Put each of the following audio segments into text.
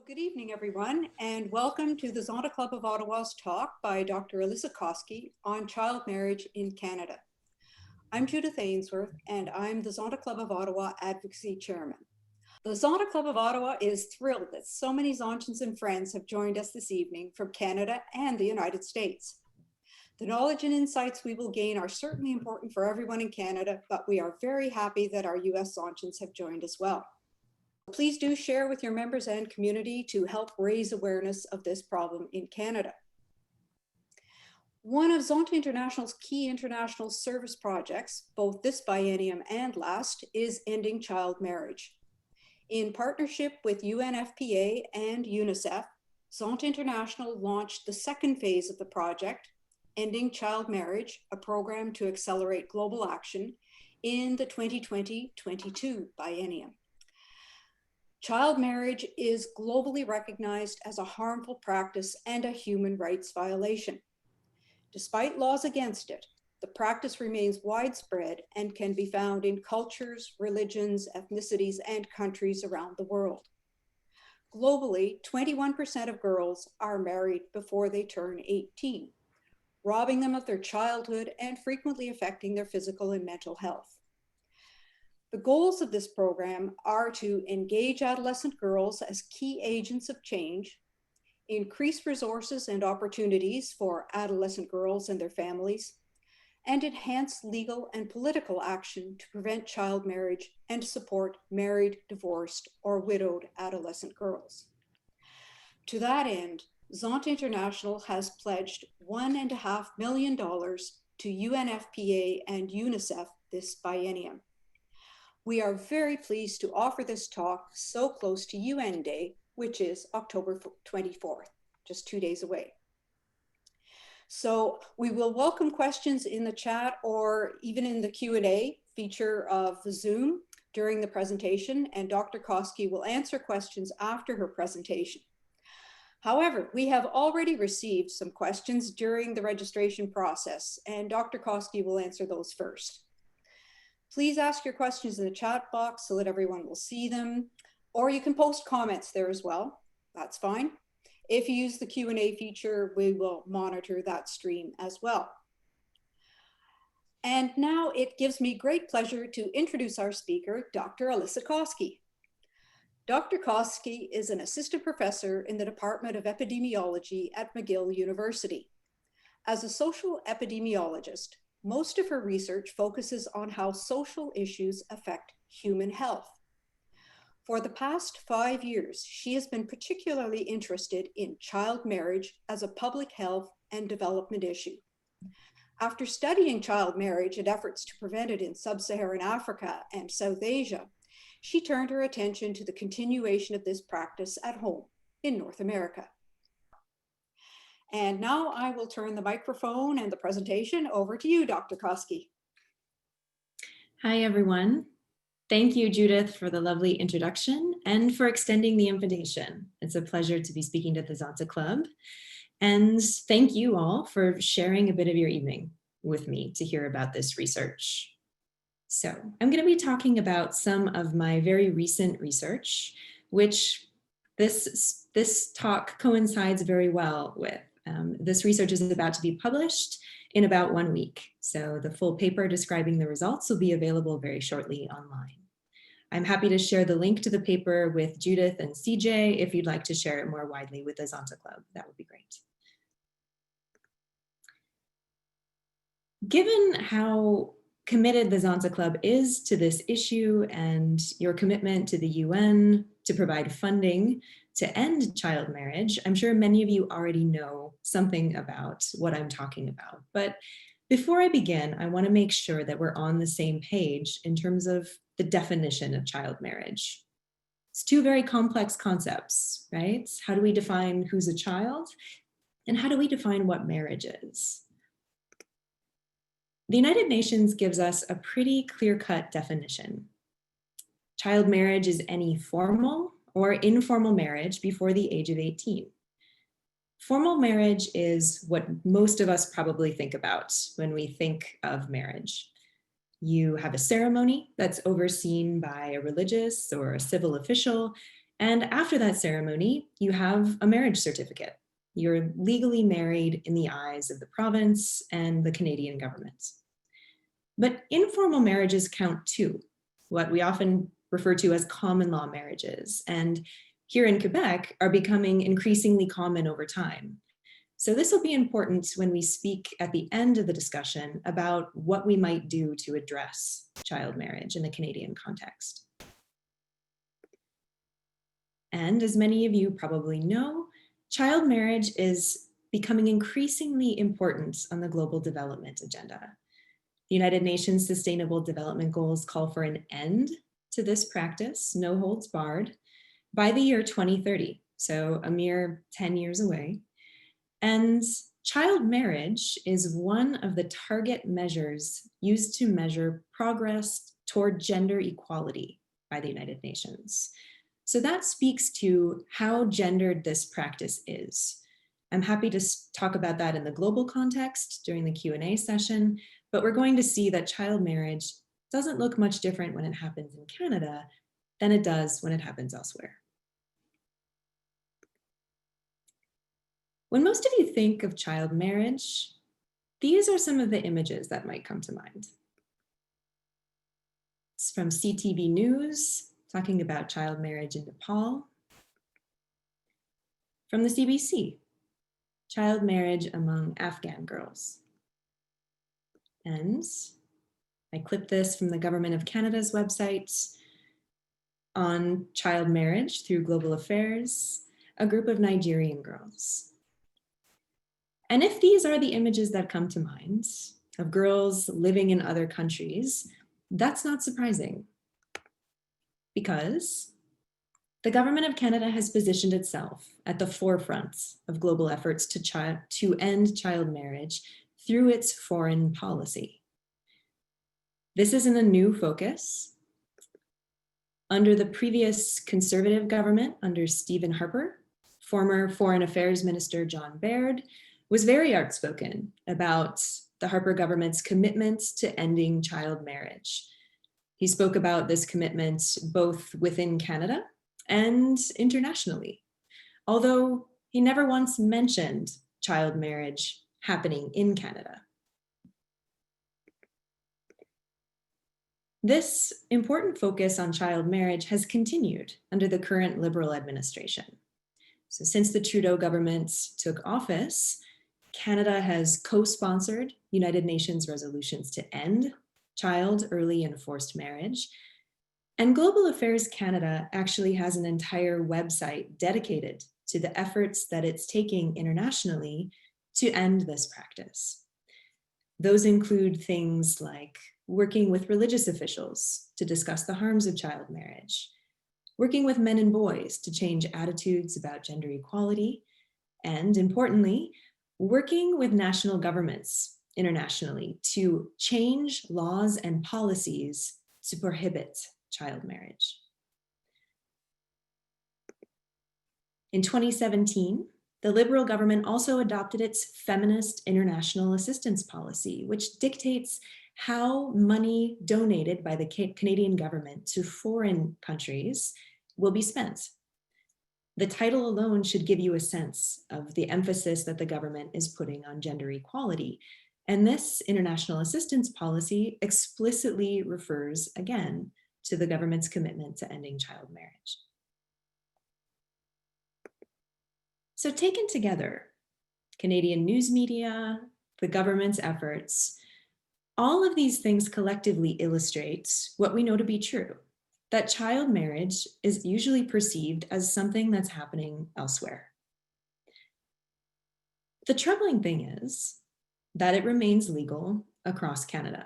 Good evening, everyone, and welcome to the Zonta Club of Ottawa's talk by Dr. Alissa Koski on child marriage in Canada. I'm Judith Ainsworth, and I'm the Zonta Club of Ottawa Advocacy Chairman. The Zonta Club of Ottawa is thrilled that so many Zontans and friends have joined us this evening from Canada and the United States. The knowledge and insights we will gain are certainly important for everyone in Canada, but we are very happy that our US Zontans have joined as well. Please do share with your members and community to help raise awareness of this problem in Canada. One of Zonta International's key international service projects, both this biennium and last, is ending child marriage. In partnership with UNFPA and UNICEF, Zonta International launched the second phase of the project, Ending Child Marriage, a program to accelerate global action, in the 2020-22 biennium. Child marriage is globally recognized as a harmful practice and a human rights violation. Despite laws against it, the practice remains widespread and can be found in cultures, religions, ethnicities, and countries around the world. Globally, 21% of girls are married before they turn 18, robbing them of their childhood and frequently affecting their physical and mental health. The goals of this program are to engage adolescent girls as key agents of change, increase resources and opportunities for adolescent girls and their families, and enhance legal and political action to prevent child marriage and support married, divorced, or widowed adolescent girls. To that end, Zonta International has pledged $1.5 million to UNFPA and UNICEF this biennium. We are very pleased to offer this talk so close to UN Day, which is October 24th, just 2 days away. So we will welcome questions in the chat or even in the Q&A feature of Zoom during the presentation, and Dr. Koski will answer questions after her presentation. However, we have already received some questions during the registration process, and Dr. Koski will answer those first. Please ask your questions in the chat box so that everyone will see them, or you can post comments there as well. That's fine. If you use the Q&A feature, we will monitor that stream as well. And now it gives me great pleasure to introduce our speaker, Dr. Alissa Koski. Dr. Koski is an assistant professor in the Department of Epidemiology at McGill University. As a social epidemiologist, most of her research focuses on how social issues affect human health. For the past 5 years, she has been particularly interested in child marriage as a public health and development issue. After studying child marriage and efforts to prevent it in sub-Saharan Africa and South Asia, she turned her attention to the continuation of this practice at home in North America. And now I will turn the microphone and the presentation over to you, Dr. Koski. Hi, everyone. Thank you, Judith, for the lovely introduction and for extending the invitation. It's a pleasure to be speaking to the Zonta Club. And thank you all for sharing a bit of your evening with me to hear about this research. So I'm going to be talking about some of my very recent research, which this talk coincides very well with. This research is about to be published in about 1 week. So the full paper describing the results will be available very shortly online. I'm happy to share the link to the paper with Judith and CJ if you'd like to share it more widely with the Zonta Club. That would be great. Given how committed the Zonta Club is to this issue and your commitment to the UN to provide funding to end child marriage, I'm sure many of you already know something about what I'm talking about. But before I begin, I want to make sure that we're on the same page in terms of the definition of child marriage. It's two very complex concepts, right? How do we define who's a child? And how do we define what marriage is? The United Nations gives us a pretty clear-cut definition. Child marriage is any formal or informal marriage before the age of 18. Formal marriage is what most of us probably think about when we think of marriage. You have a ceremony that's overseen by a religious or a civil official, And after that ceremony, you have a marriage certificate. You're legally married in the eyes of the province and the Canadian government. But informal marriages count too, what we often refer to as common law marriages, and here in Quebec are becoming increasingly common over time. So this will be important when we speak at the end of the discussion about what we might do to address child marriage in the Canadian context. And as many of you probably know, child marriage is becoming increasingly important on the global development agenda. The United Nations Sustainable Development Goals call for an end to this practice, no holds barred, by the year 2030, so a mere 10 years away. And child marriage is one of the target measures used to measure progress toward gender equality by the United Nations. So that speaks to how gendered this practice is. I'm happy to talk about that in the global context during the Q&A session, but we're going to see that child marriage doesn't look much different when it happens in Canada than it does when it happens elsewhere. When most of you think of child marriage, these are some of the images that might come to mind. It's from CTV News, talking about child marriage in Nepal. From the CBC, child marriage among Afghan girls. And I clipped this from the Government of Canada's website on child marriage through global affairs, a group of Nigerian girls. And if these are the images that come to mind of girls living in other countries, that's not surprising, because the Government of Canada has positioned itself at the forefront of global efforts to end child marriage through its foreign policy. This isn't a new focus. Under the previous Conservative government, under Stephen Harper, former Foreign Affairs Minister John Baird was very outspoken about the Harper government's commitment to ending child marriage. He spoke about this commitment both within Canada and internationally, although he never once mentioned child marriage happening in Canada. This important focus on child marriage has continued under the current Liberal administration. So since the Trudeau government took office, Canada has co-sponsored United Nations resolutions to end child, early, and forced marriage. And Global Affairs Canada actually has an entire website dedicated to the efforts that it's taking internationally to end this practice. Those include things like working with religious officials to discuss the harms of child marriage, working with men and boys to change attitudes about gender equality, and importantly, working with national governments internationally to change laws and policies to prohibit child marriage. In 2017, the Liberal government also adopted its Feminist International Assistance Policy, which dictates how money donated by the Canadian government to foreign countries will be spent. The title alone should give you a sense of the emphasis that the government is putting on gender equality. And this international assistance policy explicitly refers again to the government's commitment to ending child marriage. So taken together, Canadian news media, the government's efforts, all of these things collectively illustrate what we know to be true, that child marriage is usually perceived as something that's happening elsewhere. The troubling thing is that it remains legal across Canada.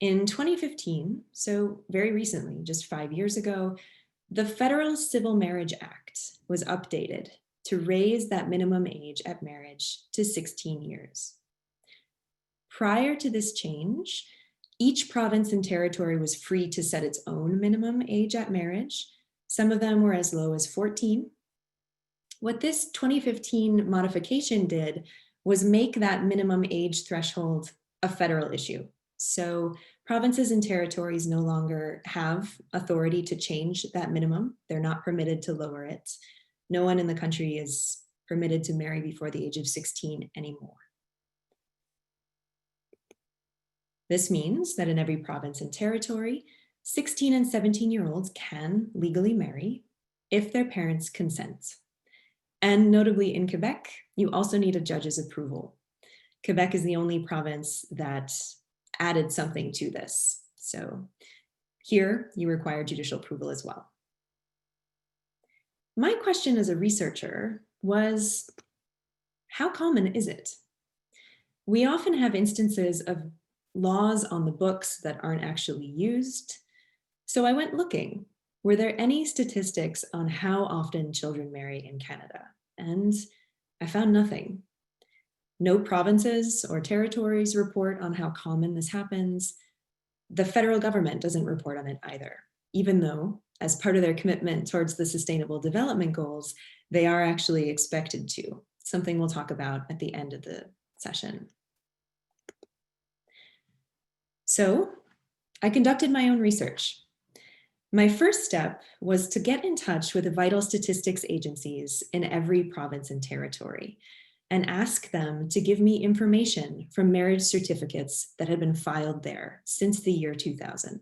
In 2015, so very recently, just 5 years ago, the Federal Civil Marriage Act was updated to raise that minimum age at marriage to 16 years. Prior to this change, each province and territory was free to set its own minimum age at marriage. Some of them were as low as 14. What this 2015 modification did was make that minimum age threshold a federal issue. So provinces and territories no longer have authority to change that minimum. They're not permitted to lower it. No one in the country is permitted to marry before the age of 16 anymore. This means that in every province and territory, 16 and 17-year-olds can legally marry if their parents consent. And notably in Quebec, you also need a judge's approval. Quebec is the only province that added something to this. So here you require judicial approval as well. My question as a researcher was, how common is it? We often have instances of laws on the books that aren't actually used. So I went looking. Were there any statistics on how often children marry in Canada? And I found nothing. No provinces or territories report on how common this happens. The federal government doesn't report on it either, even though, as part of their commitment towards the Sustainable Development Goals, they are actually expected to, something we'll talk about at the end of the session. So I conducted my own research. My first step was to get in touch with the vital statistics agencies in every province and territory and ask them to give me information from marriage certificates that had been filed there since the year 2000.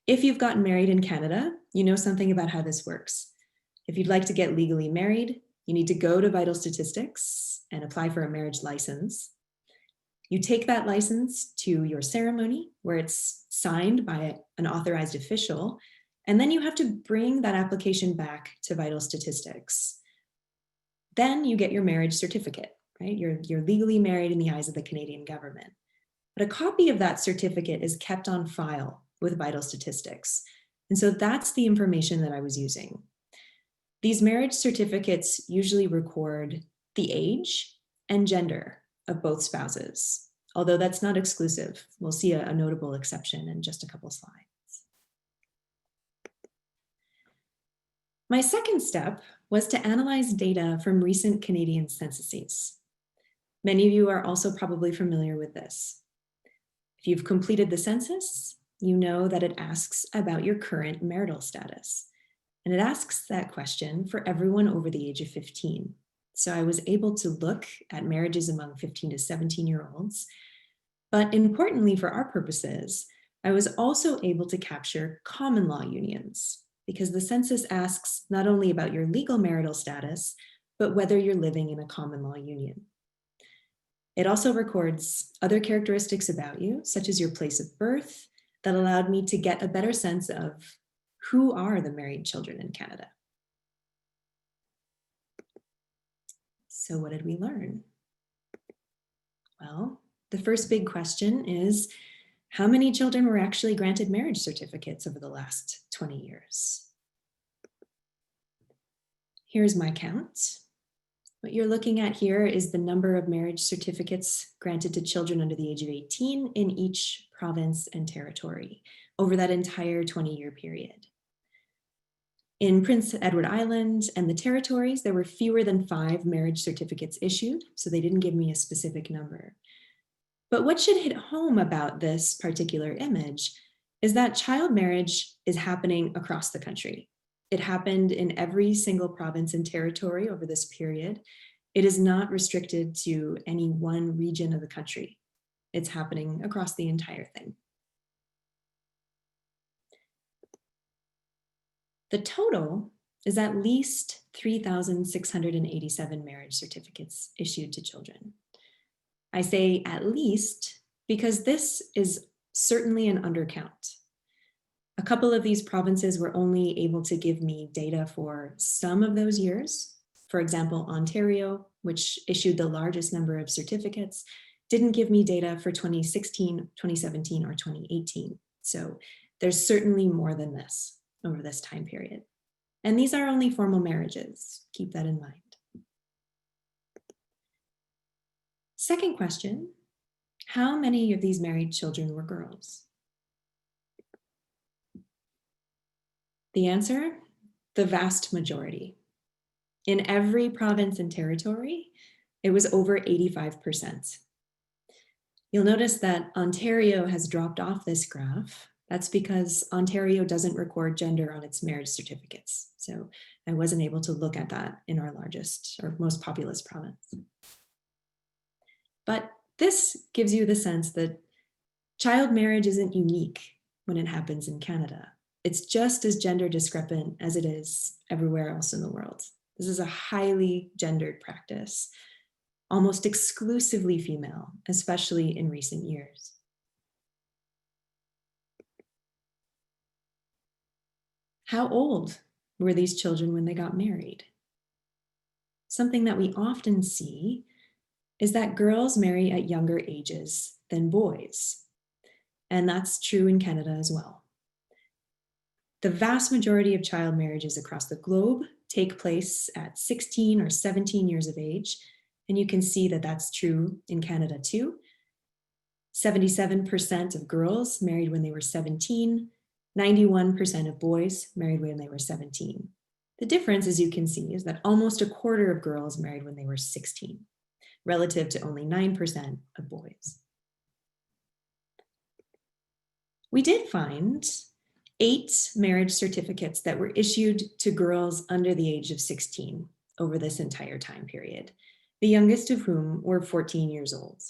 If you've gotten married in Canada, you know something about how this works. If you'd like to get legally married, you need to go to Vital Statistics and apply for a marriage license. You take that license to your ceremony where it's signed by an authorized official, and then you have to bring that application back to Vital Statistics. Then you get your marriage certificate, right? You're legally married in the eyes of the Canadian government. But a copy of that certificate is kept on file with Vital Statistics. And so that's the information that I was using. These marriage certificates usually record the age and gender of both spouses, although that's not exclusive. We'll see a notable exception in just a couple slides. My second step was to analyze data from recent Canadian censuses. Many of you are also probably familiar with this. If you've completed the census, you know that it asks about your current marital status. And it asks that question for everyone over the age of 15. So I was able to look at marriages among 15 to 17-year-olds. But importantly for our purposes, I was also able to capture common law unions, because the census asks not only about your legal marital status, but whether you're living in a common law union. It also records other characteristics about you, such as your place of birth, that allowed me to get a better sense of who are the married children in Canada. So what did we learn? Well, the first big question is, how many children were actually granted marriage certificates over the last 20 years? Here's my count. What you're looking at here is the number of marriage certificates granted to children under the age of 18 in each province and territory over that entire 20-year period. In Prince Edward Island and the territories, there were fewer than 5 marriage certificates issued, so they didn't give me a specific number. But what should hit home about this particular image is that child marriage is happening across the country. It happened in every single province and territory over this period. It is not restricted to any one region of the country. It's happening across the entire thing. The total is at least 3,687 marriage certificates issued to children. I say at least because this is certainly an undercount. A couple of these provinces were only able to give me data for some of those years. For example, Ontario, which issued the largest number of certificates, didn't give me data for 2016, 2017, or 2018. So there's certainly more than this over this time period. And these are only formal marriages. Keep that in mind. Second question, how many of these married children were girls? The answer, the vast majority. In every province and territory, it was over 85%. You'll notice that Ontario has dropped off this graph. That's because Ontario doesn't record gender on its marriage certificates. So I wasn't able to look at that in our largest or most populous province. But this gives you the sense that child marriage isn't unique when it happens in Canada. It's just as gender discrepant as it is everywhere else in the world. This is a highly gendered practice, almost exclusively female, especially in recent years. How old were these children when they got married? Something that we often see is that girls marry at younger ages than boys. And that's true in Canada as well. The vast majority of child marriages across the globe take place at 16 or 17 years of age. And you can see that that's true in Canada too. 77% of girls married when they were 17, 91% of boys married when they were 17. The difference, as you can see, is that almost a quarter of girls married when they were 16, relative to only 9% of boys. We did find 8 marriage certificates that were issued to girls under the age of 16 over this entire time period, the youngest of whom were 14 years old.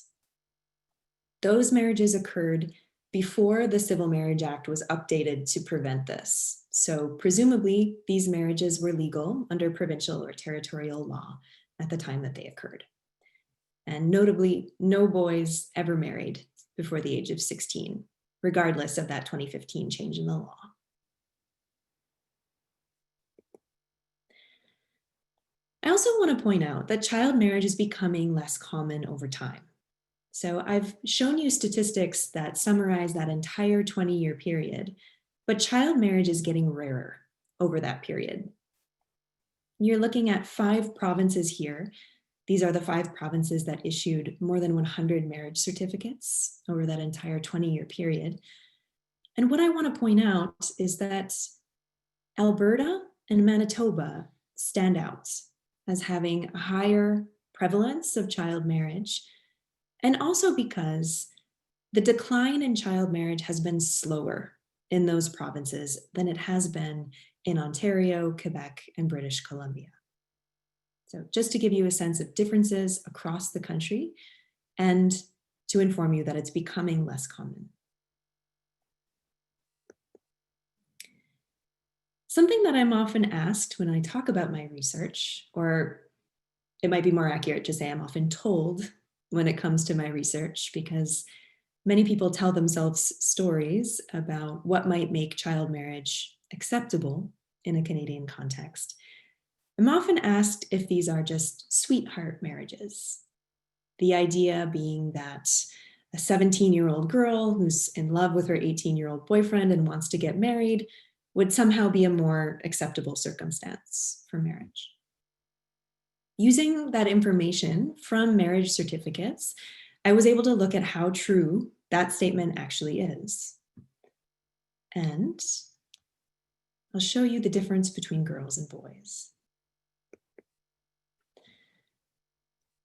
Those marriages occurred before the Civil Marriage Act was updated to prevent this. So presumably these marriages were legal under provincial or territorial law at the time that they occurred. And notably, no boys ever married before the age of 16, regardless of that 2015 change in the law. I also want to point out that child marriage is becoming less common over time. So I've shown you statistics that summarize that entire 20-year period, but child marriage is getting rarer over that period. You're looking at 5 provinces here. These are the 5 provinces that issued more than 100 marriage certificates over that entire 20-year period. And what I want to point out is that Alberta and Manitoba stand out as having a higher prevalence of child marriage, and also because the decline in child marriage has been slower in those provinces than it has been in Ontario, Quebec, and British Columbia. So just to give you a sense of differences across the country and to inform you that it's becoming less common. Something that I'm often asked when I talk about my research, or it might be more accurate to say I'm often told when it comes to my research, because many people tell themselves stories about what might make child marriage acceptable in a Canadian context. I'm often asked if these are just sweetheart marriages. The idea being that a 17-year-old girl who's in love with her 18-year-old boyfriend and wants to get married would somehow be a more acceptable circumstance for marriage. Using that information from marriage certificates, I was able to look at how true that statement actually is. And I'll show you the difference between girls and boys.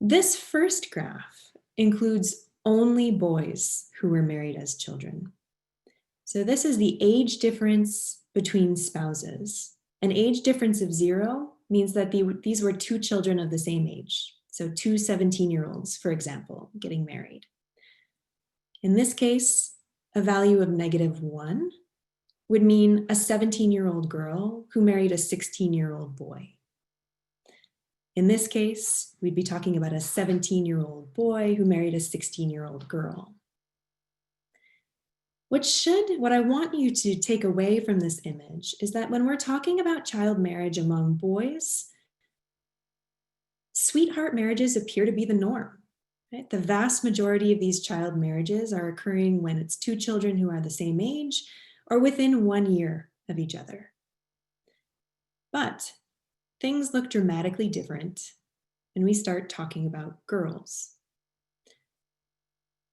This first graph includes only boys who were married as children. So this is the age difference between spouses. An age difference of 0 means that these were 2 children of the same age. So 2 17-year-olds, for example, getting married. In this case, a value of -1 would mean a 17-year-old girl who married a 16-year-old boy. In this case, we'd be talking about a 17-year-old boy who married a 16-year-old girl. What I want you to take away from this image is that when we're talking about child marriage among boys, sweetheart marriages appear to be the norm. Right? The vast majority of these child marriages are occurring when it's 2 children who are the same age or within 1 year of each other. But things look dramatically different when we start talking about girls.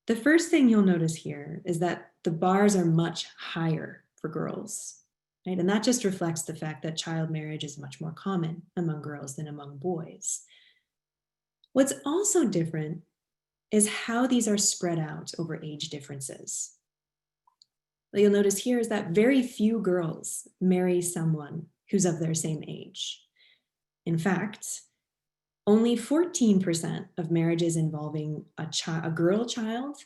The first thing you'll notice here is that the bars are much higher for girls, right? And that just reflects the fact that child marriage is much more common among girls than among boys. What's also different is how these are spread out over age differences. What you'll notice here is that very few girls marry someone who's of their same age. In fact, only 14% of marriages involving a girl child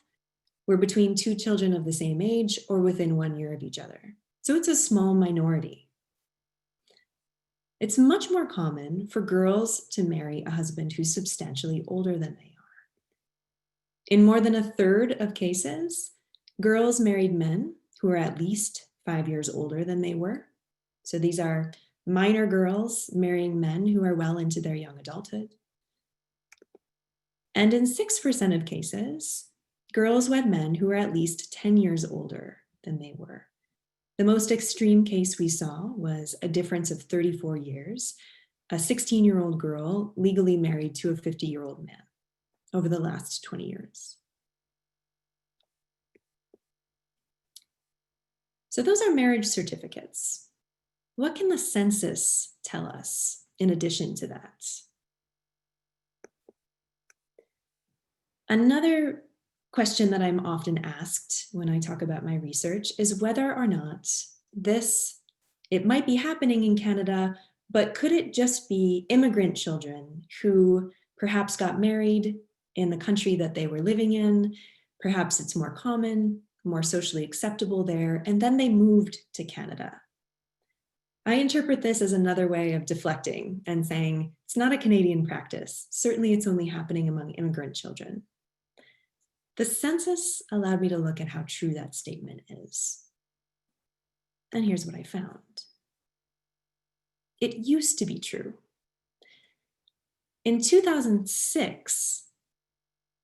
were between two children of the same age or within 1 year of each other. So it's a small minority. It's much more common for girls to marry a husband who's substantially older than they are. In more than a third of cases, girls married men who are at least 5 years older than they were. So these are minor girls marrying men who are well into their young adulthood. And in 6% of cases, girls wed men who were at least 10 years older than they were. The most extreme case we saw was a difference of 34 years, a 16-year-old girl legally married to a 50-year-old man over the last 20 years. So those are marriage certificates. What can the census tell us in addition to that? Another question that I'm often asked when I talk about my research is whether or not it might be happening in Canada, but could it just be immigrant children who perhaps got married in the country that they were living in? Perhaps it's more common, more socially acceptable there, and then they moved to Canada. I interpret this as another way of deflecting and saying, it's not a Canadian practice. Certainly it's only happening among immigrant children. The census allowed me to look at how true that statement is. And here's what I found. It used to be true. In 2006,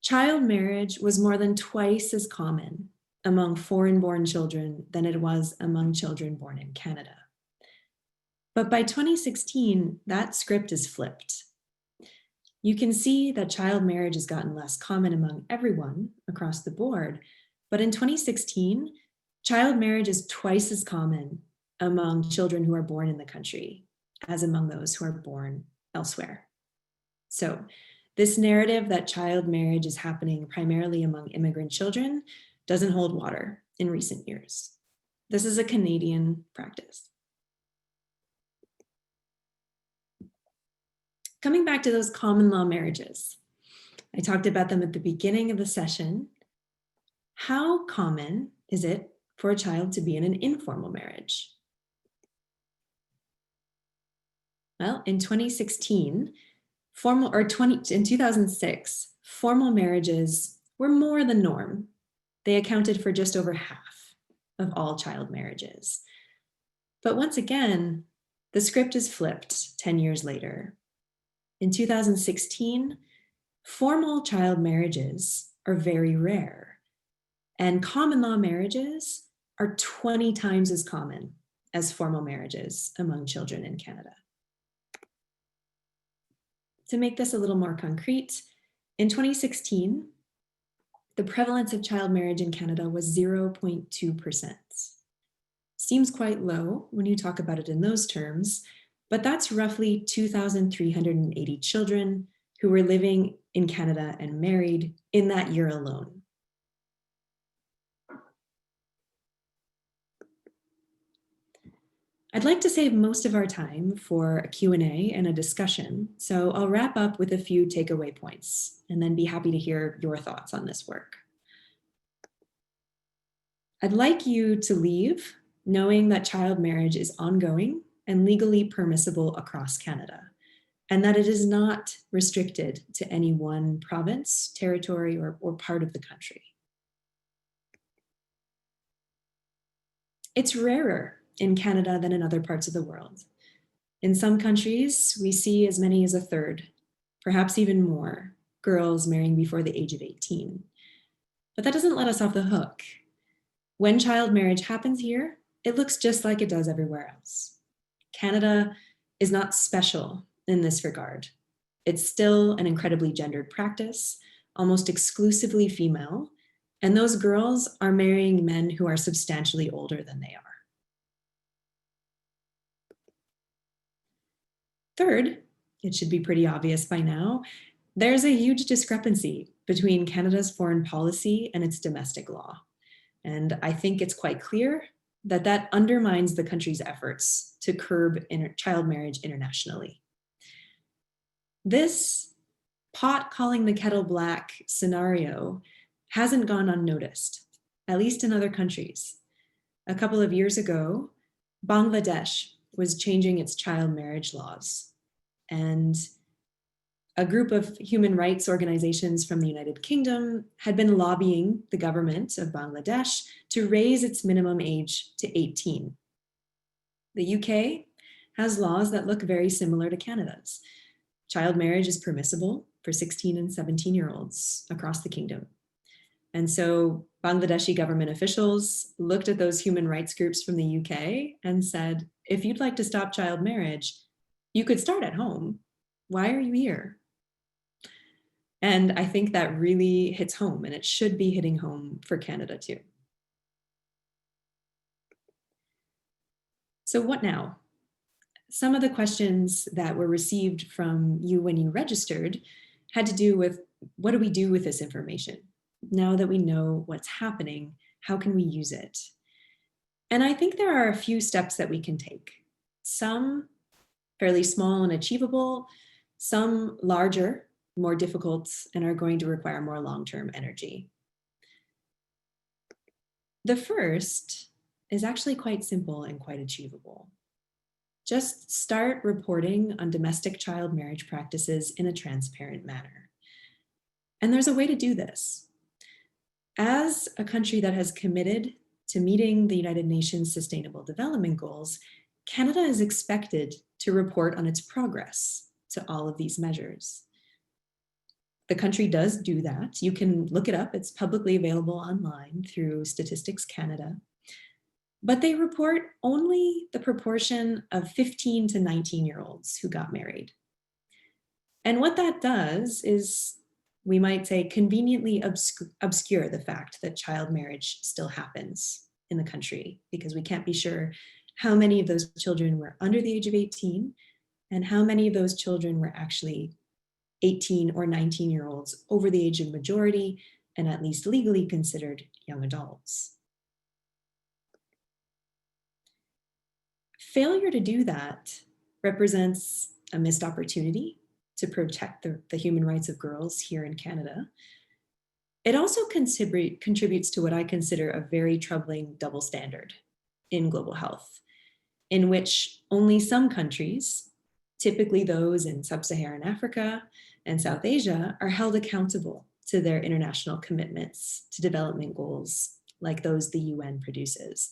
child marriage was more than twice as common among foreign-born children than it was among children born in Canada. But by 2016, that script is flipped. You can see that child marriage has gotten less common among everyone across the board, but in 2016, child marriage is twice as common among children who are born in the country as among those who are born elsewhere. So this narrative that child marriage is happening primarily among immigrant children doesn't hold water in recent years. This is a Canadian practice. Coming back to those common law marriages, I talked about them at the beginning of the session. How common is it for a child to be in an informal marriage? Well, in 2016, in 2006, formal marriages were more the norm. They accounted for just over half of all child marriages. But once again, the script is flipped 10 years later. In 2016, formal child marriages are very rare, and common law marriages are 20 times as common as formal marriages among children in Canada. To make this a little more concrete, in 2016, the prevalence of child marriage in Canada was 0.2%. Seems quite low when you talk about it in those terms, but that's roughly 2,380 children who were living in Canada and married in that year alone. I'd like to save most of our time for a Q&A and a discussion, so I'll wrap up with a few takeaway points and then be happy to hear your thoughts on this work. I'd like you to leave knowing that child marriage is ongoing and legally permissible across Canada, and that it is not restricted to any one province, territory, or part of the country. It's rarer in Canada than in other parts of the world. In some countries, we see as many as a third, perhaps even more, girls marrying before the age of 18. But that doesn't let us off the hook. When child marriage happens here, it looks just like it does everywhere else. Canada is not special in this regard. It's still an incredibly gendered practice, almost exclusively female, and those girls are marrying men who are substantially older than they are. Third, it should be pretty obvious by now, There's a huge discrepancy between Canada's foreign policy and its domestic law. And I think it's quite clear that that undermines the country's efforts to curb child marriage internationally. This pot calling the kettle black scenario hasn't gone unnoticed, at least in other countries. A couple of years ago, Bangladesh was changing its child marriage laws, and a group of human rights organizations from the United Kingdom had been lobbying the government of Bangladesh to raise its minimum age to 18. The UK has laws that look very similar to Canada's. Child marriage is permissible for 16 and 17-year-olds across the kingdom. And so Bangladeshi government officials looked at those human rights groups from the UK and said, if you'd like to stop child marriage, you could start at home. Why are you here? And I think that really hits home, and it should be hitting home for Canada too. So what now? Some of the questions that were received from you when you registered had to do with, what do we do with this information? Now that we know what's happening, how can we use it? And I think there are a few steps that we can take. Some fairly small and achievable, some larger, more difficult, and are going to require more long-term energy. The first is actually quite simple and quite achievable. Just start reporting on domestic child marriage practices in a transparent manner. And there's a way to do this. As a country that has committed to meeting the United Nations Sustainable Development Goals, Canada is expected to report on its progress to all of these measures. The country does do that. You can look it up. It's publicly available online through Statistics Canada. But they report only the proportion of 15 to 19-year-olds who got married. And what that does is, we might say, conveniently obscure the fact that child marriage still happens in the country, because we can't be sure how many of those children were under the age of 18 and how many of those children were actually 18 or 19-year-olds over the age of majority and at least legally considered young adults. Failure to do that represents a missed opportunity to protect the human rights of girls here in Canada. It also contributes to what I consider a very troubling double standard in global health, in which only some countries, typically those in sub-Saharan Africa and South Asia, are held accountable to their international commitments to development goals like those the UN produces.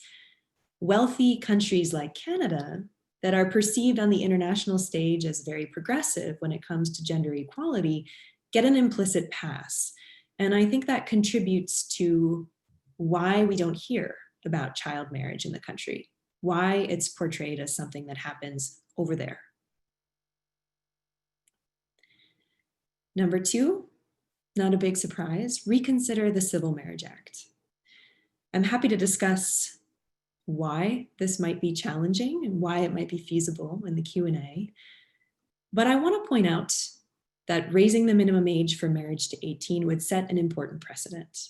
Wealthy countries like Canada, that are perceived on the international stage as very progressive when it comes to gender equality, get an implicit pass. And I think that contributes to why we don't hear about child marriage in the country, why it's portrayed as something that happens over there. Number two, not a big surprise, reconsider the Civil Marriage Act. I'm happy to discuss why this might be challenging and why it might be feasible in the Q&A. But I want to point out that raising the minimum age for marriage to 18 would set an important precedent.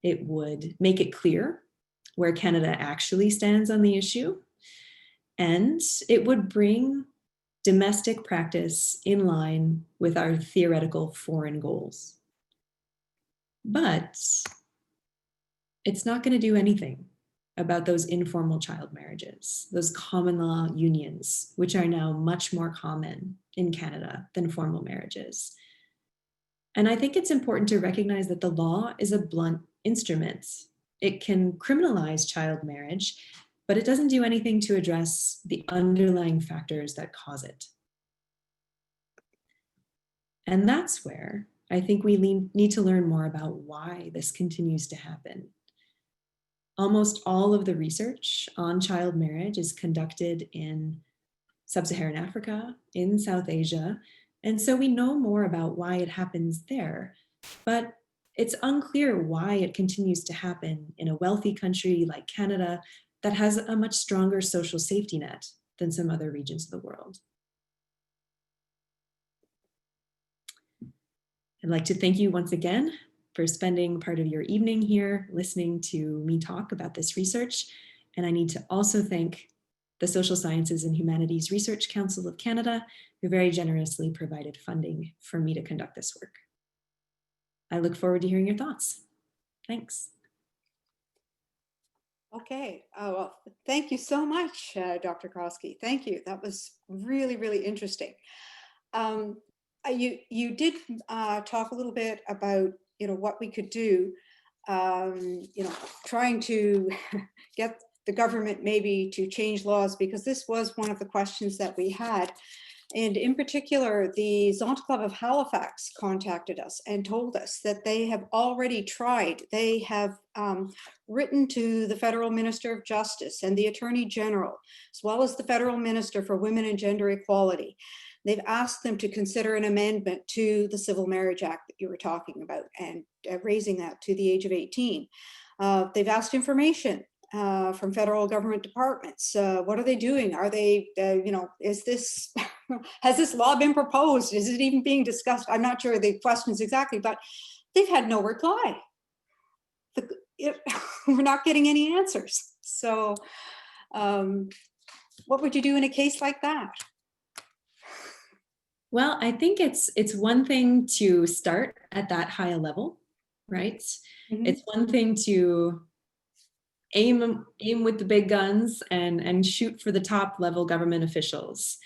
It would make it clear where Canada actually stands on the issue, and it would bring domestic practice in line with our theoretical foreign goals. But it's not going to do anything about those informal child marriages, those common law unions, which are now much more common in Canada than formal marriages. And I think it's important to recognize that the law is a blunt instrument. It can criminalize child marriage, but it doesn't do anything to address the underlying factors that cause it. And that's where I think we need to learn more about why this continues to happen. Almost all of the research on child marriage is conducted in sub-Saharan Africa, in South Asia, and so we know more about why it happens there, but it's unclear why it continues to happen in a wealthy country like Canada that has a much stronger social safety net than some other regions of the world. I'd like to thank you once again for spending part of your evening here listening to me talk about this research. And I need to also thank the Social Sciences and Humanities Research Council of Canada, who very generously provided funding for me to conduct this work. I look forward to hearing your thoughts. Thanks. Okay, well, thank you so much, Dr. Koski. Thank you. That was really, really interesting. You did talk a little bit about, what we could do, trying to get the government maybe to change laws, because this was one of the questions that we had. And in particular, the Zonta Club of Halifax contacted us and told us that they have already tried. They have written to the Federal Minister of Justice and the Attorney General, as well as the Federal Minister for Women and Gender Equality. They've asked them to consider an amendment to the Civil Marriage Act that you were talking about, and raising that to the age of 18. They've asked information from federal government departments. What are they doing? Are they, is this, has this law been proposed? Is it even being discussed? I'm not sure the questions exactly, but they've had no reply. We're not getting any answers. So what would you do in a case like that? Well, I think it's one thing to start at that high a level, right? Mm-hmm. It's one thing to aim with the big guns and shoot for the top level government officials.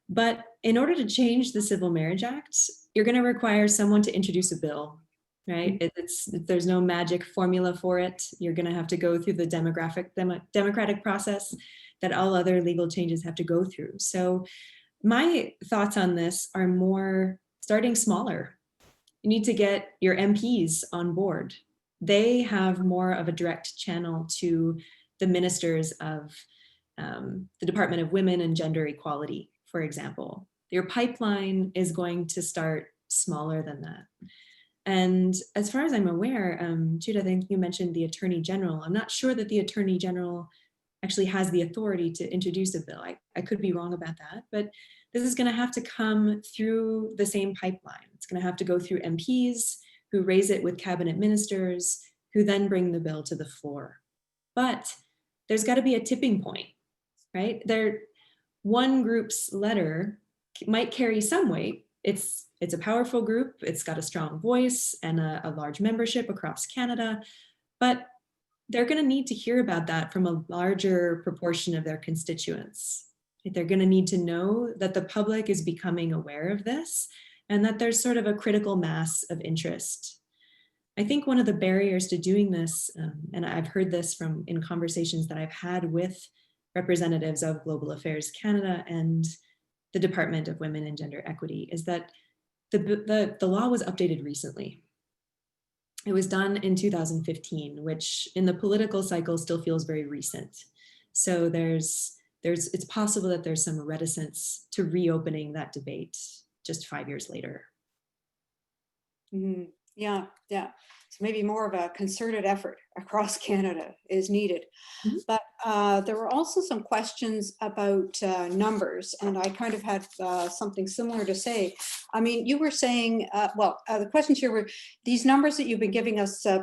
But in order to change the Civil Marriage Act, you're going to require someone to introduce a bill, right? There's no magic formula for it. You're going to have to go through the democratic process that all other legal changes have to go through. So my thoughts on this are more starting smaller. You need to get your MPs on board. They have more of a direct channel to the ministers of the Department of Women and Gender Equality, for example. Your pipeline is going to start smaller than that. And as far as I'm aware, Jude, I think you mentioned the Attorney General. I'm not sure that the Attorney General actually has the authority to introduce a bill. I could be wrong about that, but this is going to have to come through the same pipeline. It's going to have to go through MPs who raise it with cabinet ministers, who then bring the bill to the floor. But there's got to be a tipping point, right? One group's letter might carry some weight. It's a powerful group. It's got a strong voice and a large membership across Canada, but they're going to need to hear about that from a larger proportion of their constituents. They're going to need to know that the public is becoming aware of this and that there's sort of a critical mass of interest. I think one of the barriers to doing this, and I've heard this in conversations that I've had with representatives of Global Affairs Canada and the Department of Women and Gender Equity, is that the law was updated recently. It was done in 2015, which in the political cycle still feels very recent. So it's possible that there's some reticence to reopening that debate just 5 years later. Mm-hmm. Yeah. So maybe more of a concerted effort across Canada is needed. Mm-hmm. But there were also some questions about numbers, and I kind of had something similar to say. I mean, you were saying, the questions here were, these numbers that you've been giving us, do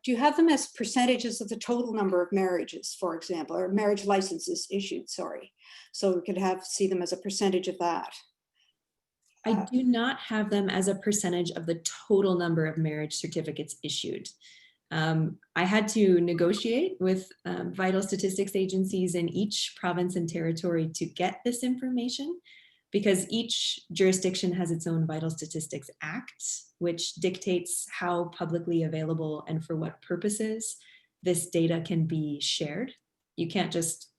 you have them as percentages of the total number of marriages, for example, or marriage licenses issued, sorry. So we could see them as a percentage of that. I do not have them as a percentage of the total number of marriage certificates issued. I had to negotiate with vital statistics agencies in each province and territory to get this information, because each jurisdiction has its own Vital Statistics Act, which dictates how publicly available and for what purposes this data can be shared. You can't just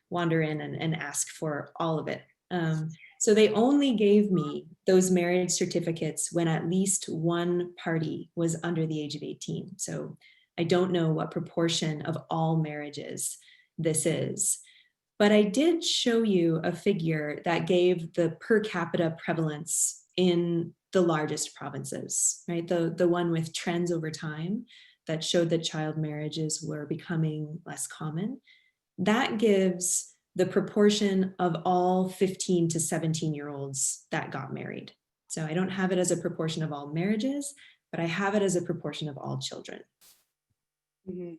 wander in and ask for all of it. So they only gave me those marriage certificates when at least one party was under the age of 18. So I don't know what proportion of all marriages this is. But I did show you a figure that gave the per capita prevalence in the largest provinces, right? The one with trends over time that showed that child marriages were becoming less common. That gives the proportion of all 15 to 17-year-olds that got married. So I don't have it as a proportion of all marriages, but I have it as a proportion of all children. Mhm.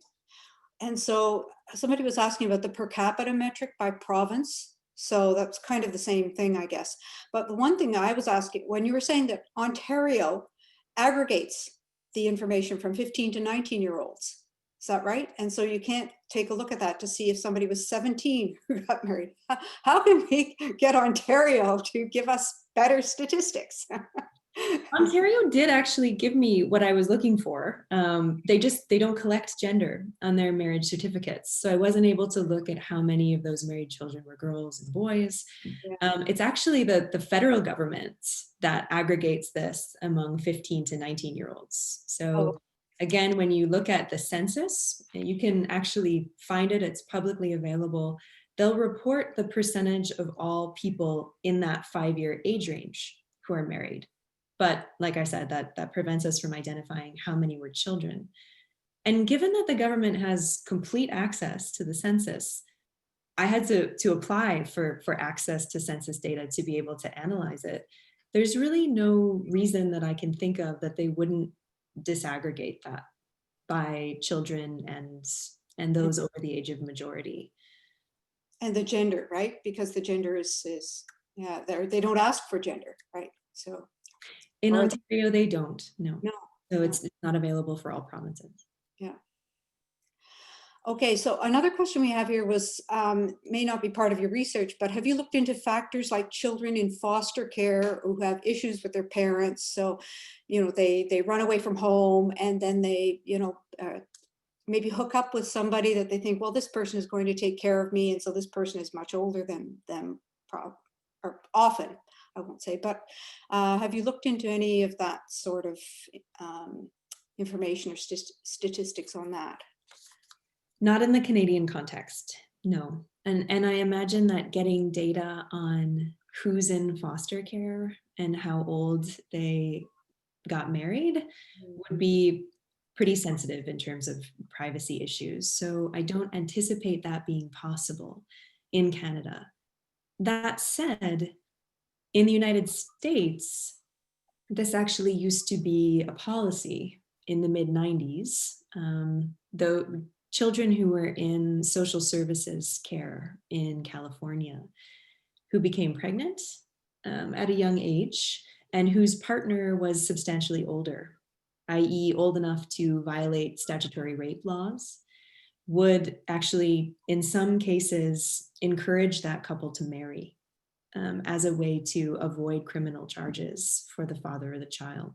And so somebody was asking about the per capita metric by province. So that's kind of the same thing, I guess. But the one thing I was asking, when you were saying that Ontario aggregates the information from 15 to 19-year-olds, is that right? And so you can't take a look at that to see if somebody was 17 who got married. How can we get Ontario to give us better statistics? Ontario did actually give me what I was looking for. They don't collect gender on their marriage certificates. So I wasn't able to look at how many of those married children were girls and boys. Yeah. It's actually the federal government that aggregates this among 15 to 19-year-olds. Oh, So again, when you look at the census, you can actually find it, it's publicly available. They'll report the percentage of all people in that 5-year age range who are married. But like I said, that prevents us from identifying how many were children. And given that the government has complete access to the census, I had to apply for access to census data to be able to analyze it. There's really no reason that I can think of that they wouldn't disaggregate that by children and those over the age of majority. and the gender, right? Because the gender is yeah, they don't ask for gender, right? So In or Ontario, they don't, no. no, So no, it's not available for all provinces. yeah. Okay, so another question we have here was, may not be part of your research, but have you looked into factors like children in foster care who have issues with their parents? So, you know, they run away from home and then they, you know, maybe hook up with somebody that they think, well, this person is going to take care of me. And so this person is much older than them, or often, I won't say, but have you looked into any of that sort of information or statistics on that? Not in the Canadian context, no. And I imagine that getting data on who's in foster care and how old they got married would be pretty sensitive in terms of privacy issues. So I don't anticipate that being possible in Canada. That said, in the United States, this actually used to be a policy in the mid-90s. Though children who were in social services care in California who became pregnant at a young age and whose partner was substantially older, i.e. old enough to violate statutory rape laws, would actually, in some cases, encourage that couple to marry as a way to avoid criminal charges for the father of the child.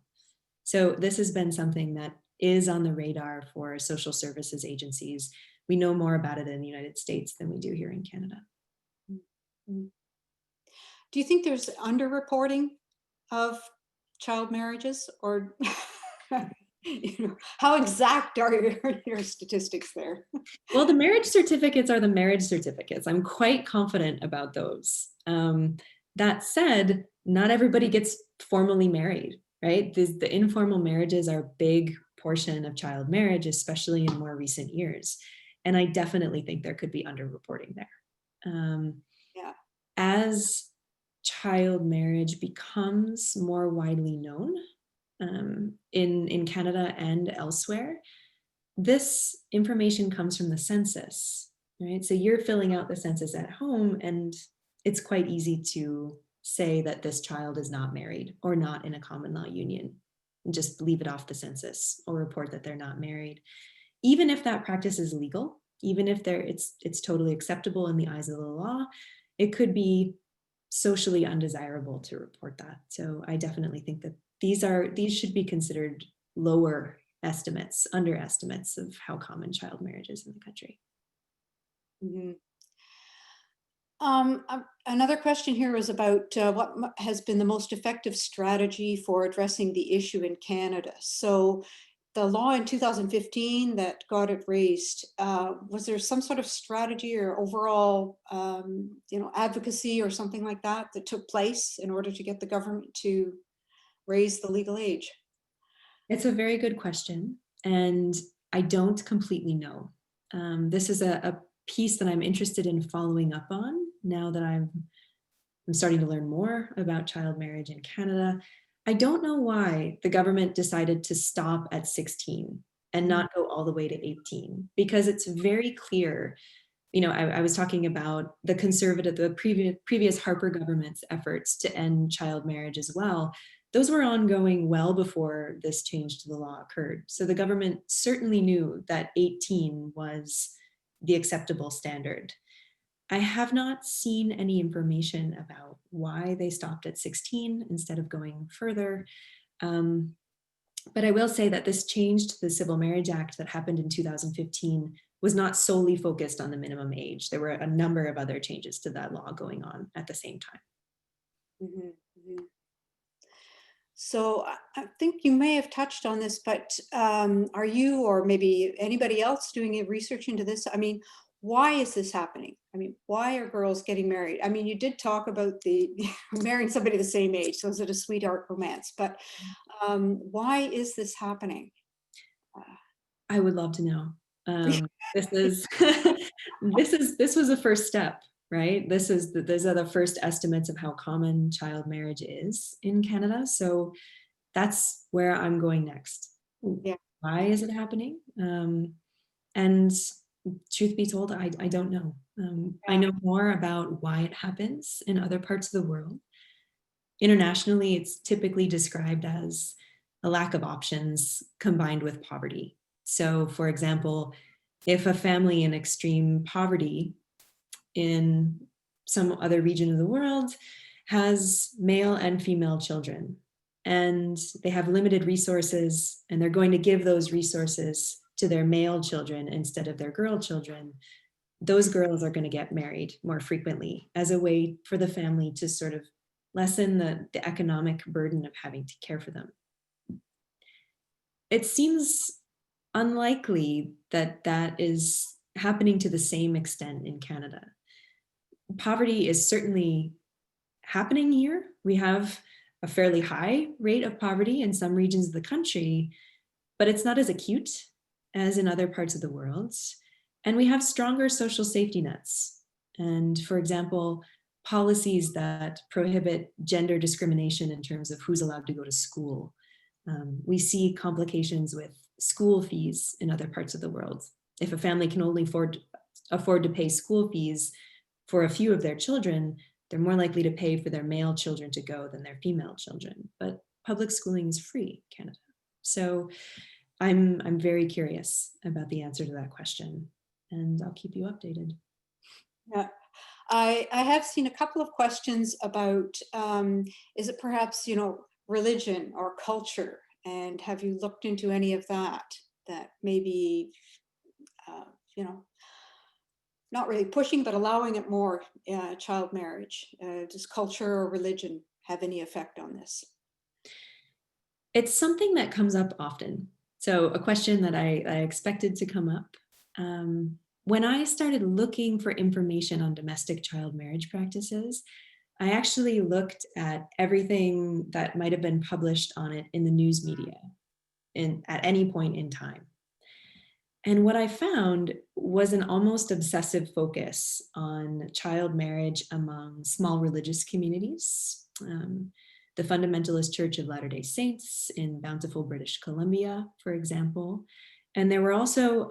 So this has been something that is on the radar for social services agencies. We know more about it in the United States than we do here in Canada. Mm. Do you think there's underreporting of child marriages, or you know, how exact are your statistics there? Well, the marriage certificates are the marriage certificates. I'm quite confident about those. That said, not everybody gets formally married, right? The informal marriages are a big portion of child marriage, especially in more recent years. And I definitely think there could be underreporting there. Yeah. As child marriage becomes more widely known in Canada and elsewhere, this information comes from the census, right? So you're filling out the census at home, and it's quite easy to say that this child is not married or not in a common law union and just leave it off the census or report that they're not married. Even if that practice is legal, even if it's totally acceptable in the eyes of the law, it could be socially undesirable to report that. So I definitely think that these should be considered lower estimates, underestimates of how common child marriage is in the country. Mm-hmm. Another question here is about what has been the most effective strategy for addressing the issue in Canada. So the law in 2015 that got it raised, was there some sort of strategy or overall you know, advocacy or something like that that took place in order to get the government to raise the legal age? It's a very good question, and I don't completely know. This is a piece that I'm interested in following up on now that I'm starting to learn more about child marriage in Canada. I don't know why the government decided to stop at 16 and not go all the way to 18, because it's very clear. I was talking about the previous Harper government's efforts to end child marriage as well. Those were ongoing well before this change to the law occurred. So the government certainly knew that 18 was the acceptable standard. I have not seen any information about why they stopped at 16 instead of going further. But I will say that this change to the Civil Marriage Act that happened in 2015 was not solely focused on the minimum age. There were a number of other changes to that law going on at the same time. Mm-hmm, mm-hmm. So I think you may have touched on this, but are you or maybe anybody else doing research into this? I mean, why is this happening? I mean, why are girls getting married? I mean, you did talk about the marrying somebody the same age, so is it a sweetheart romance? But why is this happening? I would love to know. This is this was a first step, right? These are the first estimates of how common child marriage is in Canada. So that's where I'm going next. Yeah. Why is it happening? And truth be told, I don't know. I know more about why it happens in other parts of the world. Internationally, it's typically described as a lack of options combined with poverty. So, for example, if a family in extreme poverty in some other region of the world has male and female children, and they have limited resources, and they're going to give those resources to their male children instead of their girl children, those girls are going to get married more frequently as a way for the family to sort of lessen the economic burden of having to care for them. It seems unlikely that that is happening to the same extent in Canada. Poverty is certainly happening here. We have a fairly high rate of poverty in some regions of the country, but it's not as acute as in other parts of the world. And we have stronger social safety nets. And for example, policies that prohibit gender discrimination in terms of who's allowed to go to school. We see complications with school fees in other parts of the world. If a family can only afford to pay school fees for a few of their children, they're more likely to pay for their male children to go than their female children. But public schooling is free in Canada. So I'm very curious about the answer to that question, and I'll keep you updated. Yeah. I have seen a couple of questions about, is it perhaps, religion or culture? And have you looked into any of that maybe, not really pushing, but allowing it more, child marriage? Does culture or religion have any effect on this? It's something that comes up often. So a question that I expected to come up. When I started looking for information on domestic child marriage practices, I actually looked at everything that might have been published on it in the news media at any point in time. And what I found was an almost obsessive focus on child marriage among small religious communities. The Fundamentalist Church of Latter-day Saints in Bountiful, British Columbia, for example. And there were also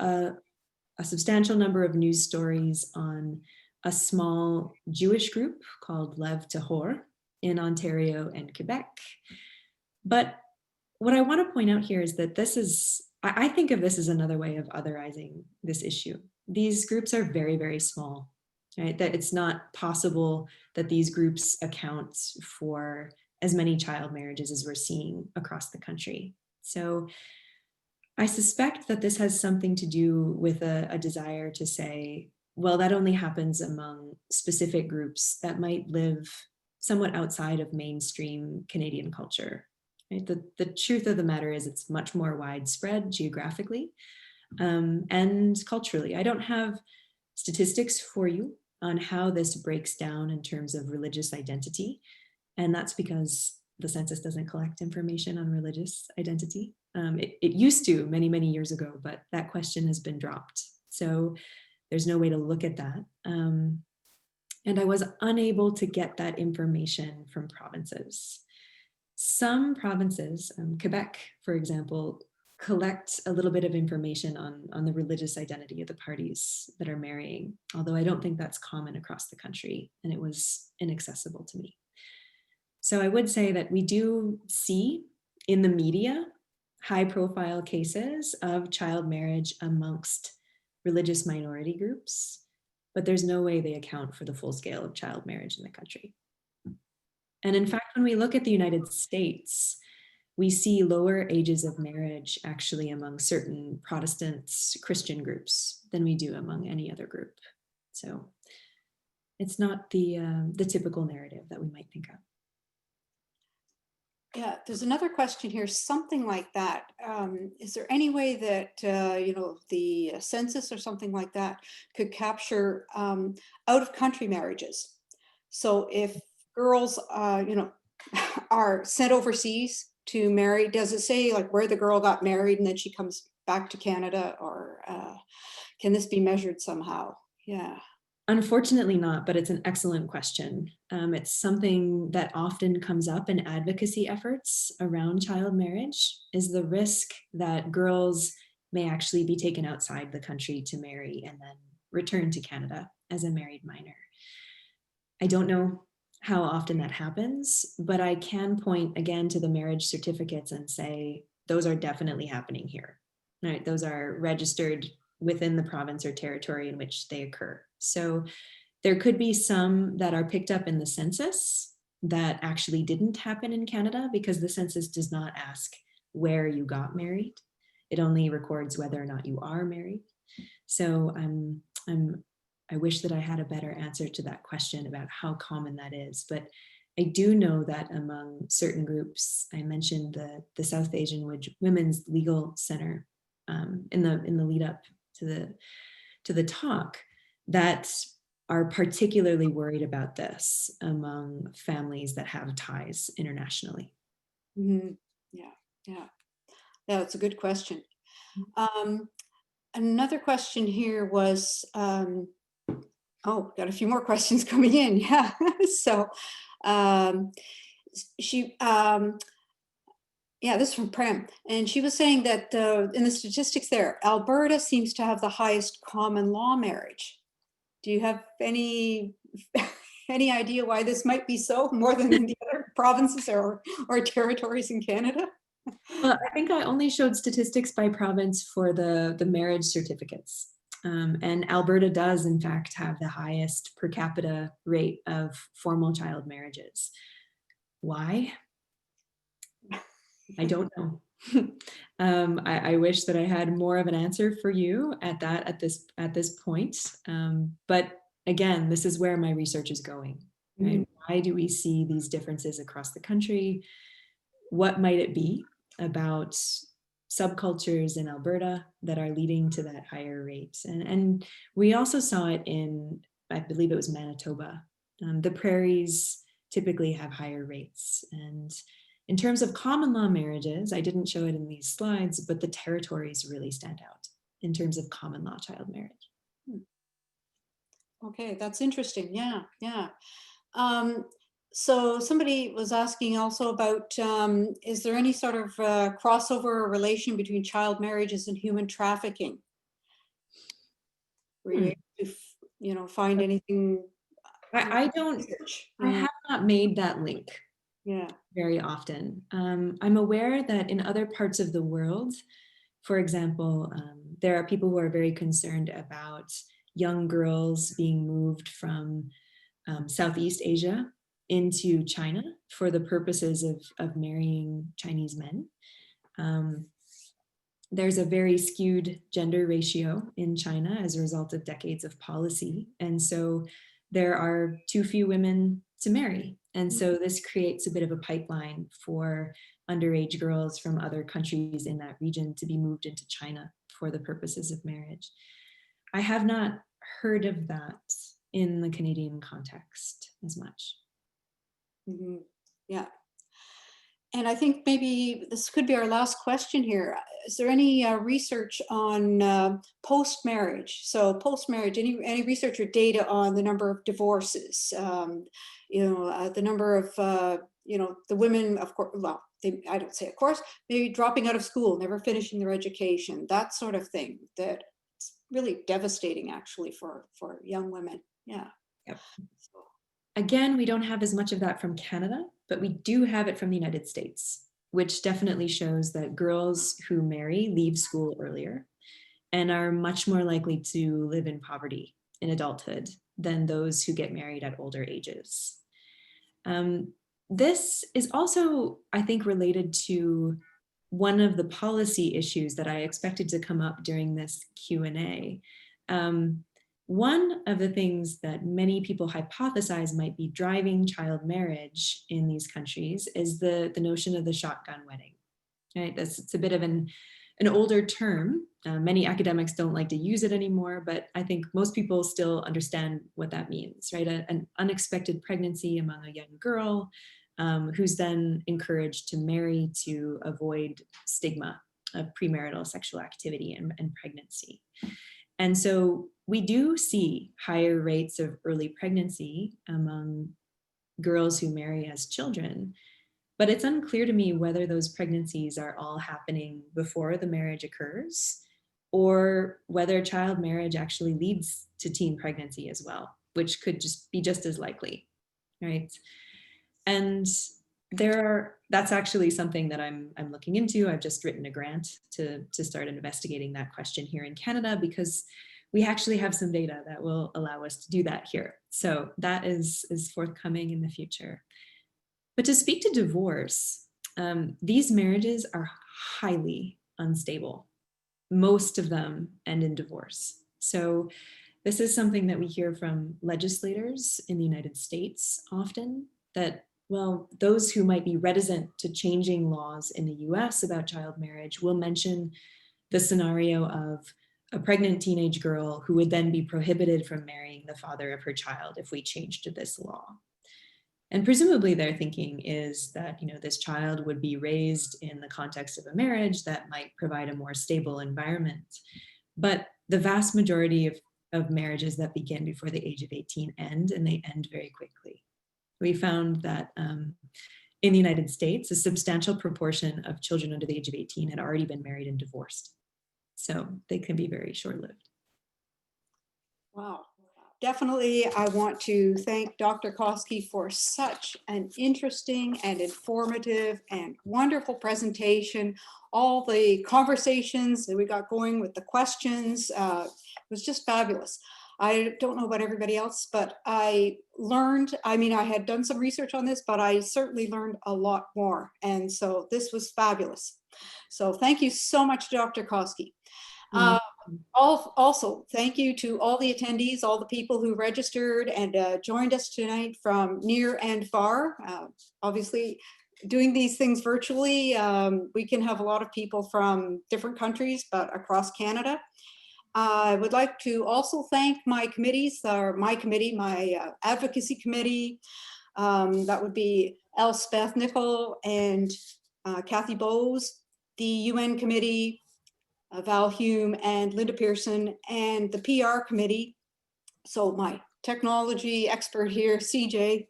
a substantial number of news stories on a small Jewish group called Lev Tahor in Ontario and Quebec. But what I want to point out here is that I think of this as another way of otherizing this issue. These groups are very, very small, right? That it's not possible that these groups account for as many child marriages as we're seeing across the country. So I suspect that this has something to do with a desire to say, well, that only happens among specific groups that might live somewhat outside of mainstream Canadian culture. Right? The truth of the matter is it's much more widespread geographically and culturally. I don't have statistics for you on how this breaks down in terms of religious identity. And that's because the census doesn't collect information on religious identity. It used to many, many years ago, but that question has been dropped. So there's no way to look at that. And I was unable to get that information from provinces. Some provinces, Quebec, for example, collect a little bit of information on the religious identity of the parties that are marrying, although I don't think that's common across the country, and it was inaccessible to me. So I would say that we do see in the media high profile cases of child marriage amongst religious minority groups, but there's no way they account for the full scale of child marriage in the country. And in fact, when we look at the United States, we see lower ages of marriage actually among certain Protestant Christian groups than we do among any other group. So it's not the typical narrative that we might think of. Yeah, there's another question here, something like that. Is there any way that, the census or something like that could capture out-of-country marriages? So if girls, are sent overseas to marry, does it say like where the girl got married and then she comes back to Canada, or can this be measured somehow? Yeah. Unfortunately not, but it's an excellent question. It's something that often comes up in advocacy efforts around child marriage, is the risk that girls may actually be taken outside the country to marry and then return to Canada as a married minor. I don't know how often that happens, but I can point again to the marriage certificates and say, those are definitely happening here, right? Those are registered within the province or territory in which they occur. So there could be some that are picked up in the census that actually didn't happen in Canada, because the census does not ask where you got married. It only records whether or not you are married. So I wish that I had a better answer to that question about how common that is. But I do know that among certain groups, I mentioned the South Asian Women's Legal Center in the lead up to the talk, that are particularly worried about this among families that have ties internationally. Mm-hmm. Yeah, that's a good question. Another question here was, got a few more questions coming in. Yeah. So this is from Prem, and she was saying that in the statistics there, Alberta seems to have the highest common law marriage. Do you have any idea why this might be so, more than in the other provinces or territories in Canada? Well, I think I only showed statistics by province for the marriage certificates. And Alberta does, in fact, have the highest per capita rate of formal child marriages. Why? I don't know. I wish that I had more of an answer for you at this point. But again, this is where my research is going. Right? Mm-hmm. Why do we see these differences across the country? What might it be about subcultures in Alberta that are leading to that higher rate? And we also saw it in, I believe it was Manitoba. The prairies typically have higher rates. And in terms of common law marriages, I didn't show it in these slides, but the territories really stand out in terms of common law child marriage. Okay, that's interesting. Yeah. So somebody was asking also about, is there any sort of crossover or relation between child marriages and human trafficking? Were you able to, find anything? I have not made that link. Yeah. Very often. I'm aware that in other parts of the world, for example, there are people who are very concerned about young girls being moved from Southeast Asia into China for the purposes of marrying Chinese men. There's a very skewed gender ratio in China as a result of decades of policy. And so there are too few women to marry. And so this creates a bit of a pipeline for underage girls from other countries in that region to be moved into China for the purposes of marriage. I have not heard of that in the Canadian context as much. Mm-hmm. Yeah. And I think maybe this could be our last question here. Is there any research on post-marriage? So post-marriage, any research or data on the number of divorces, the number of the women, of course, well, I don't say of course, maybe dropping out of school, never finishing their education, that sort of thing, that it's really devastating actually for young women. Yeah. Yep. So, Again, we don't have as much of that from Canada, but we do have it from the United States, which definitely shows that girls who marry leave school earlier and are much more likely to live in poverty in adulthood than those who get married at older ages. This is also, I think, related to one of the policy issues that I expected to come up during this Q&A. One of the things that many people hypothesize might be driving child marriage in these countries is the notion of the shotgun wedding. Right? It's a bit of an older term. Many academics don't like to use it anymore, but I think most people still understand what that means, right? An unexpected pregnancy among a young girl who's then encouraged to marry to avoid stigma of premarital sexual activity and pregnancy. And so we do see higher rates of early pregnancy among girls who marry as children, but it's unclear to me whether those pregnancies are all happening before the marriage occurs or whether child marriage actually leads to teen pregnancy as well, which could just be just as likely, right? And that's actually something that I'm looking into. I've just written a grant to start investigating that question here in Canada because we actually have some data that will allow us to do that here. So that is forthcoming in the future. But to speak to divorce, these marriages are highly unstable. Most of them end in divorce. So this is something that we hear from legislators in the United States often, that, well, those who might be reticent to changing laws in the US about child marriage will mention the scenario of a pregnant teenage girl who would then be prohibited from marrying the father of her child if we changed this law. And presumably their thinking is that, this child would be raised in the context of a marriage that might provide a more stable environment. But the vast majority of marriages that begin before the age of 18 end, and they end very quickly. We found that in the United States, a substantial proportion of children under the age of 18 had already been married and divorced. So they can be very short-lived. wow. Definitely, I want to thank Dr. Koski for such an interesting and informative and wonderful presentation. All the conversations that we got going with the questions was just fabulous. I don't know about everybody else, but I learned, I had done some research on this, but I certainly learned a lot more. And so this was fabulous. So thank you so much, Dr. Koski. Also, thank you to all the attendees, all the people who registered and joined us tonight from near and far. Obviously, doing these things virtually, we can have a lot of people from different countries, but across Canada. I would like to also thank my committees, my committee, my advocacy committee. That would be Elspeth Nicol and Kathy Bowes, the UN committee, Val Hume and Linda Pearson, and the PR committee. So my technology expert here, CJ,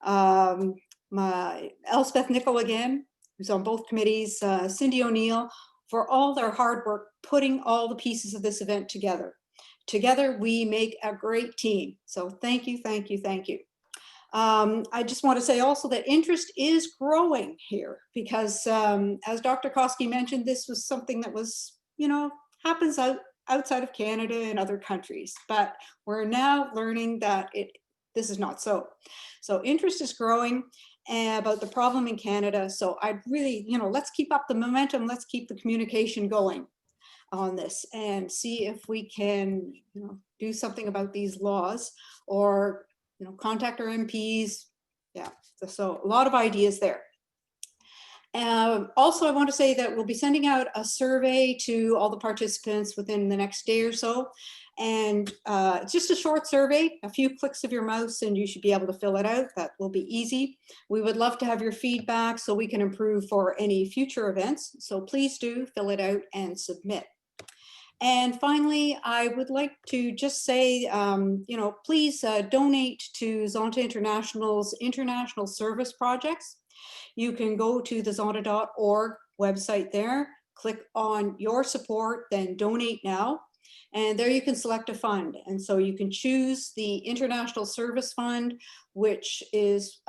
my Elspeth Nicol again, who's on both committees, Cindy O'Neill, for all their hard work putting all the pieces of this event together. Together we make a great team. So thank you, thank you, thank you. I just want to say also that interest is growing here because as Dr. Koski mentioned, this was something that was, happens outside of Canada and other countries, but we're now learning that this is not so. So interest is growing about the problem in Canada. So I'd really, let's keep up the momentum. Let's keep the communication going on this and see if we can, do something about these laws or, contact our MPs. Yeah, so a lot of ideas there. Also, I want to say that we'll be sending out a survey to all the participants within the next day or so. And it's just a short survey, a few clicks of your mouse, and you should be able to fill it out. That will be easy. We would love to have your feedback so we can improve for any future events. So please do fill it out and submit. And finally, I would like to just say, please donate to Zonta International's international service projects. You can go to the zonta.org website there, click on your support, then donate now. And there you can select a fund. And so you can choose the International Service Fund, which is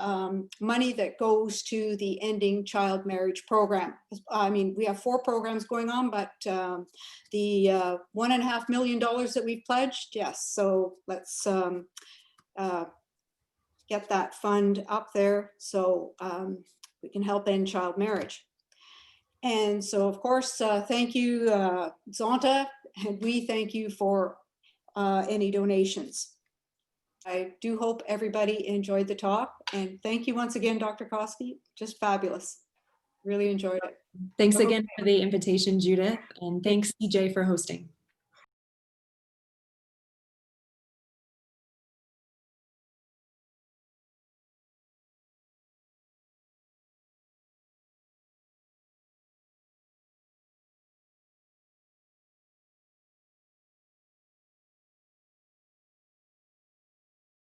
money that goes to the Ending Child Marriage program. I mean, we have 4 programs going on, but the $1.5 million that we've pledged, yes. So let's get that fund up there so we can help end child marriage. And so, of course, thank you, Zonta, and we thank you for any donations. I do hope everybody enjoyed the talk, and thank you once again, Dr. Koski, just fabulous. Really enjoyed it. Thanks again for the invitation, Judith, and thanks, CJ, for hosting.